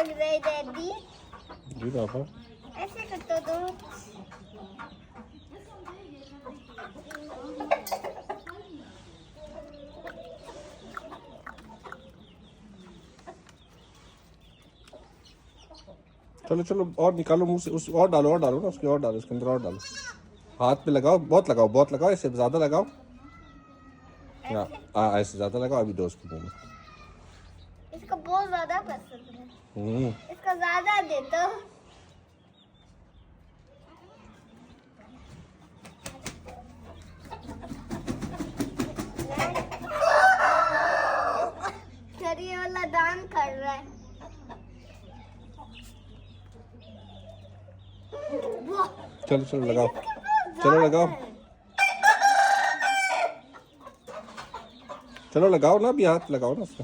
लग रहा है डैडी। जी पापा। ऐसे कर तो दो। चलो चलो और निकालो मुंह से, उस और डालो ना, उसके और डालो, उसके अंदर और डालो। हाथ पे लगाओ, बहुत लगाओ, इससे ज़्यादा लगाओ। हाँ ऐसे ज़्यादा लगाओ, अभी दो उसके मुंह में। इसको बहुत ज्यादा पसंद है। इसको ज्यादा दे दो। ये वाला दान कर रहा है। चलो चलो लगाओ, चलो लगाओ, चलो लगाओ ना, अभी हाथ लगाओ ना उसका।